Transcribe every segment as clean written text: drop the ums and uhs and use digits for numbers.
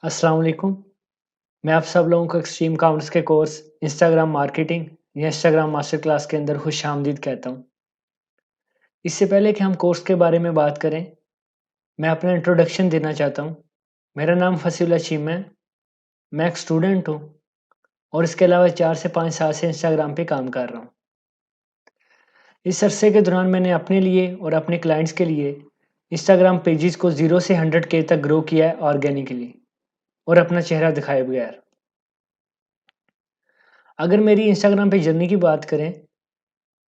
अस्सलाम वालेकुम। मैं आप सब लोगों को एक्सट्रीम काउंट्स के कोर्स इंस्टाग्राम मार्केटिंग या इंस्टाग्राम मास्टर क्लास के अंदर खुशामदीद कहता हूँ। इससे पहले कि हम कोर्स के बारे में बात करें, मैं अपना इंट्रोडक्शन देना चाहता हूँ। मेरा नाम फसीउल्लाह चीमा है, मैं एक स्टूडेंट हूँ और इसके अलावा 4 से 5 साल से इंस्टाग्राम पे काम कर रहा हूँ। इस अरसे के दौरान मैंने अपने लिए और अपने क्लाइंट्स के लिए इंस्टाग्राम पेजेज़ को 0 से 100 के तक ग्रो किया है ऑर्गेनिकली और अपना चेहरा दिखाए बगैर। अगर मेरी इंस्टाग्राम पे जर्नी की बात करें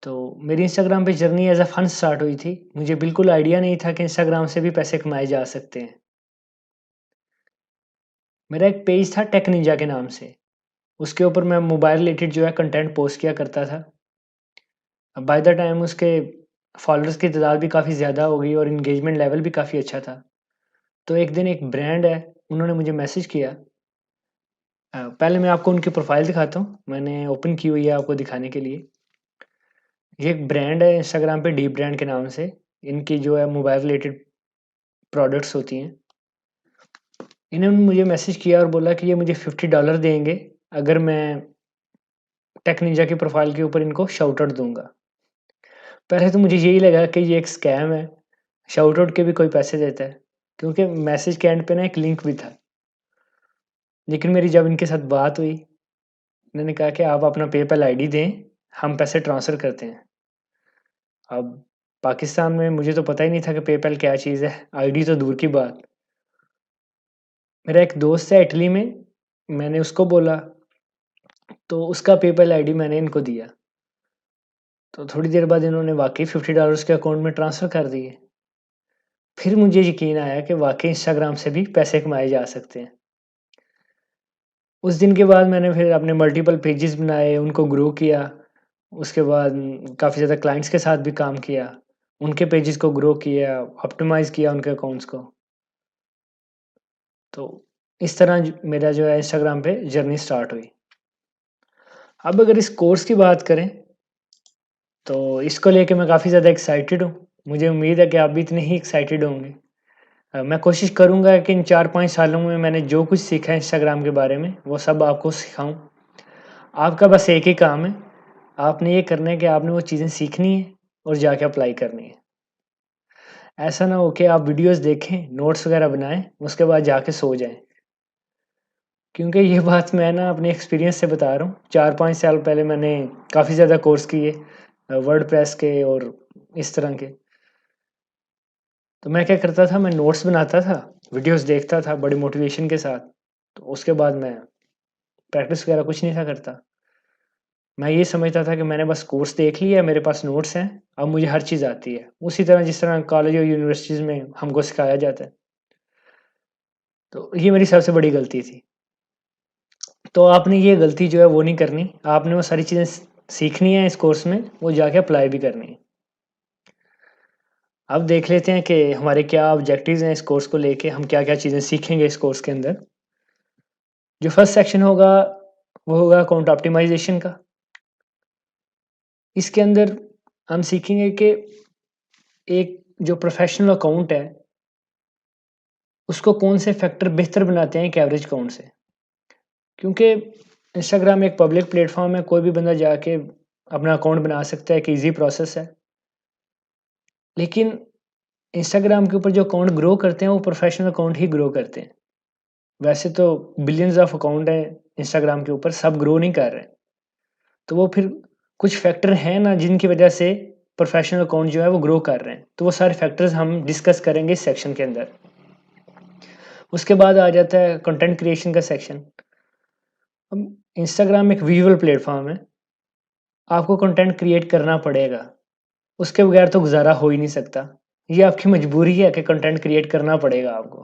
तो मेरी इंस्टाग्राम पे journey as a fun start हुई थी। मुझे बिल्कुल आइडिया नहीं था कि इंस्टाग्राम से भी पैसे कमाए जा सकते हैं। मेरा एक पेज था टेक निंजा के नाम से। उसके ऊपर मैं मोबाइल रिलेटेड जो है कंटेंट पोस्ट किया करता था। बाय द टाइम उसके फॉलोअर्स की तादाद भी काफ़ी ज़्यादा हो गई और एंगेजमेंट लेवल भी काफ़ी अच्छा था। तो एक दिन एक ब्रांड है, उन्होंने मुझे मैसेज किया। पहले मैं आपको उनकी प्रोफ़ाइल दिखाता हूँ। मैंने ओपन की हुई है आपको दिखाने के लिए। ये एक ब्रांड है इंस्टाग्राम पे डी ब्रांड के नाम से। इनकी जो है मोबाइल रिलेटेड प्रोडक्ट्स होती हैं। इन्होंने मुझे मैसेज किया और बोला कि ये मुझे $50 देंगे अगर मैं टेक निंजा की प्रोफाइल के ऊपर इनको शाउट आउट दूँगा। पहले तो मुझे यही लगा कि ये एक स्कैम है, शाउट आउट के भी कोई पैसे देता है, क्योंकि मैसेज के एंड पे ना एक लिंक भी था। लेकिन मेरी जब इनके साथ बात हुई, इन्होंने कहा कि आप अपना पेपैल आईडी दें, हम पैसे ट्रांसफ़र करते हैं। अब पाकिस्तान में मुझे तो पता ही नहीं था कि पेपैल क्या चीज़ है, आईडी तो दूर की बात। मेरा एक दोस्त है इटली में, मैंने उसको बोला, तो उसका पेपैल आईडी मैंने इनको दिया। तो थोड़ी देर बाद इन्होंने वाक़ई $50 उसके अकाउंट में ट्रांसफ़र कर दिए। फिर मुझे यकीन आया कि वाक़ई इंस्टाग्राम से भी पैसे कमाए जा सकते हैं। उस दिन के बाद मैंने फिर अपने मल्टीपल पेजेज़ बनाए, उनको ग्रो किया। उसके बाद काफ़ी ज़्यादा क्लाइंट्स के साथ भी काम किया। उनके पेजेज़ को ग्रो किया, ऑप्टिमाइज़ किया उनके अकाउंट्स को। तो इस तरह मेरा जो है इंस्टाग्राम पे जर्नी स्टार्ट हुई। अब अगर इस कोर्स की बात करें, तो इसको लेके मैं काफ़ी ज़्यादा एक्साइटेड हूँ। मुझे उम्मीद है कि आप भी इतने ही एक्साइटेड होंगे। मैं कोशिश करूँगा कि इन 4-5 सालों में मैंने जो कुछ सीखा है इंस्टाग्राम के बारे में, वो सब आपको सिखाऊँ। आपका बस एक ही काम है, आपने ये करना है कि आपने वो चीज़ें सीखनी है और जाके अप्लाई करनी है। ऐसा ना हो कि आप वीडियोज़ देखें, नोट्स वगैरह बनाएँ, उसके बाद जाके सो जाएँ। क्योंकि ये बात मैं ना अपने एक्सपीरियंस से बता रहा हूँ। 4-5 साल पहले मैंने काफ़ी ज़्यादा कोर्स किए वर्डप्रेस के और इस तरह के। तो मैं क्या करता था, मैं नोट्स बनाता था, वीडियोज़ देखता था बड़ी मोटिवेशन के साथ। तो उसके बाद मैं प्रैक्टिस वगैरह कुछ नहीं था करता। मैं ये समझता था कि मैंने बस कोर्स देख लिया है, मेरे पास नोट्स हैं, अब मुझे हर चीज़ आती है। उसी तरह जिस तरह कॉलेज और यूनिवर्सिटीज़ में हमको सिखाया जाता है। तो ये मेरी सबसे बड़ी गलती थी। तो आपने ये गलती जो है वो नहीं करनी। आपने वो सारी चीज़ें सीखनी है इस कोर्स में, वो जाके अप्लाई भी करनी है। अब देख लेते हैं कि हमारे क्या ऑब्जेक्टिव्स हैं इस कोर्स को लेके, हम क्या-क्या चीज़ें सीखेंगे इस कोर्स के अंदर। जो फर्स्ट सेक्शन होगा, वो होगा अकाउंट ऑप्टिमाइज़ेशन का। इसके अंदर हम सीखेंगे कि एक जो प्रोफ़ेशनल अकाउंट है, उसको कौन से फैक्टर बेहतर बनाते हैं एक एवरेज अकाउंट से। क्योंकि इंस्टाग्राम एक पब्लिक प्लेटफ़ॉर्म है, कोई भी बंदा जाके अपना अकाउंट बना सकता है, एक ईज़ी प्रोसेस है। लेकिन इंस्टाग्राम के ऊपर जो अकाउंट ग्रो करते हैं, वो प्रोफ़ेशनल अकाउंट ही ग्रो करते हैं। वैसे तो बिलियंस ऑफ अकाउंट हैं इंस्टाग्राम के ऊपर, सब ग्रो नहीं कर रहे हैं। तो वो फिर कुछ फैक्टर हैं ना जिनकी वजह से प्रोफ़ेशनल अकाउंट जो है वो ग्रो कर रहे हैं। तो वो सारे फैक्टर्स हम डिस्कस करेंगे इस सेक्शन के अंदर। उसके बाद आ जाता है कंटेंट क्रिएशन का सेक्शन। अब इंस्टाग्राम एक विजुअल प्लेटफ़ॉर्म है, आपको कंटेंट क्रिएट करना पड़ेगा, उसके बगैर तो गुज़ारा हो ही नहीं सकता। ये आपकी मजबूरी है कि कंटेंट क्रिएट करना पड़ेगा आपको।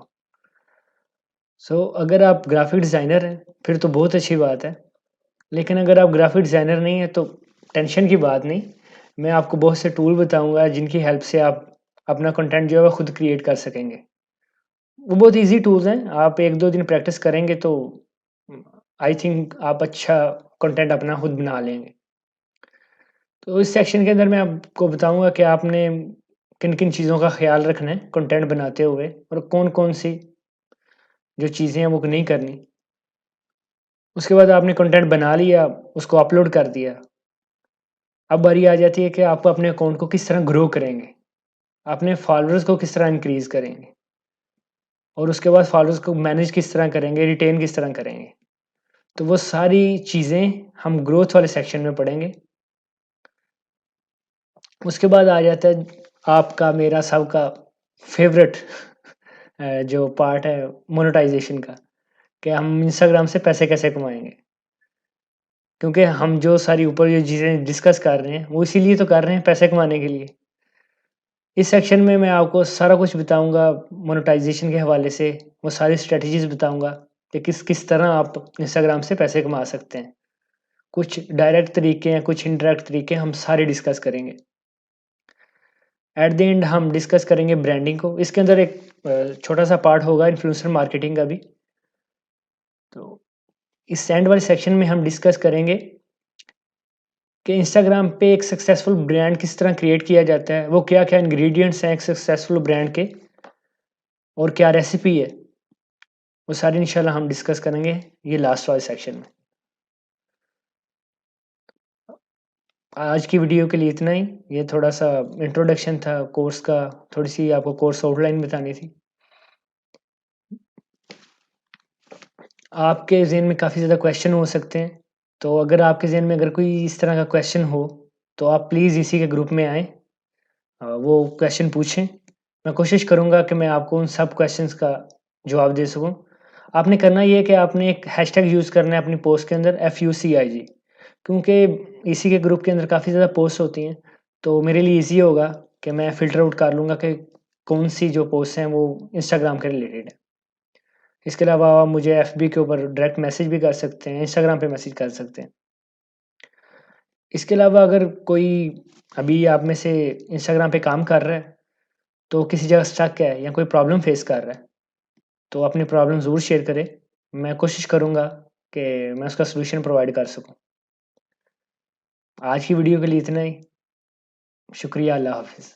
अगर आप ग्राफ़िक डिज़ाइनर हैं, फिर तो बहुत अच्छी बात है। लेकिन अगर आप ग्राफ़िक डिज़ाइनर नहीं हैं, तो टेंशन की बात नहीं। मैं आपको बहुत से टूल बताऊँगा जिनकी हेल्प से आप अपना कंटेंट जो है वो खुद क्रिएट कर सकेंगे। वो बहुत ईज़ी टूल्स हैं, आप 1-2 दिन प्रैक्टिस करेंगे तो आई थिंक आप अच्छा कंटेंट अपना खुद बना लेंगे। तो इस सेक्शन के अंदर मैं आपको बताऊँगा कि आपने किन-किन चीज़ों का ख़्याल रखना है कंटेंट बनाते हुए और कौन-कौन सी जो चीज़ें हैं वो नहीं करनी। उसके बाद आपने कंटेंट बना लिया, उसको अपलोड कर दिया। अब बारी आ जाती है कि आप अपने अकाउंट को किस तरह ग्रो करेंगे, अपने फॉलोअर्स को किस तरह इंक्रीज़ करेंगे और उसके बाद फॉलोअर्स को मैनेज किस तरह करेंगे, रिटेन किस तरह करेंगे। तो वो सारी चीज़ें हम ग्रोथ वाले सेक्शन में पढ़ेंगे। उसके बाद आ जाता है आपका, मेरा, सबका फ़ेवरेट जो पार्ट है मोनेटाइज़ेशन का, कि हम इंस्टाग्राम से पैसे कैसे कमाएँगे। क्योंकि हम जो सारी ऊपर ये चीज़ें डिस्कस कर रहे हैं, वो इसीलिए तो कर रहे हैं, पैसे कमाने के लिए। इस सेक्शन में मैं आपको सारा कुछ बताऊँगा मोनेटाइज़ेशन के हवाले से, वो सारी स्ट्रैटेजीज़ बताऊँगा कि किस-किस तरह आप इंस्टाग्राम से पैसे कमा सकते हैं। कुछ डायरेक्ट तरीके हैं, कुछ इनडायरेक्ट तरीके हम सारे डिस्कस करेंगे। एट द एंड हम डिस्कस करेंगे ब्रांडिंग को। इसके अंदर एक छोटा-सा पार्ट होगा इन्फ्लुएंसर मार्केटिंग का भी। तो इस एंड वाले सेक्शन में हम डिस्कस करेंगे कि इंस्टाग्राम पे एक सक्सेसफुल ब्रांड किस तरह क्रिएट किया जाता है, वो क्या-क्या इंग्रीडिएंट्स हैं एक सक्सेसफुल ब्रांड के और क्या रेसिपी है, वो सारी इंशाल्लाह हम डिस्कस करेंगे ये लास्ट वाले सेक्शन में। आज की वीडियो के लिए इतना ही। ये थोड़ा-सा इंट्रोडक्शन था कोर्स का, थोड़ी-सी आपको कोर्स आउटलाइन बतानी थी। आपके ज़हन में काफ़ी ज़्यादा क्वेश्चन हो सकते हैं, तो अगर आपके ज़हन में अगर कोई इस तरह का क्वेश्चन हो, तो आप प्लीज़ इसी के ग्रुप में आएँ। वो क्वेश्चन पूछें। मैं कोशिश करूँगा कि मैं आपको उन सब क्वेश्चंस का जवाब दे सकूँ। आपने करना ये है कि आपने एक हैशटैग यूज़ करना है अपनी पोस्ट के अंदर FUCIG, क्योंकि इसी के ग्रुप के अंदर काफ़ी ज़्यादा पोस्ट होती हैं, तो मेरे लिए ईज़ी होगा कि मैं फ़िल्टर आउट कर लूँगा कि कौन-सी जो पोस्ट हैं वो इंस्टाग्राम के रिलेटेड है। इसके अलावा आप मुझे FB के ऊपर डायरेक्ट मैसेज भी कर सकते हैं, इंस्टाग्राम पे मैसेज कर सकते हैं। इसके अलावा अगर कोई अभी आप में से इंस्टाग्राम पे काम कर रहा है, तो किसी जगह स्टक है या कोई प्रॉब्लम फेस कर रहा है, तो अपनी प्रॉब्लम ज़रूर शेयर करें। मैं कोशिश करूँगा कि मैं उसका सॉल्यूशन प्रोवाइड कर सकूँ। आज की वीडियो के लिए इतना ही। शुक्रिया, अल्लाह हाफ़िज़।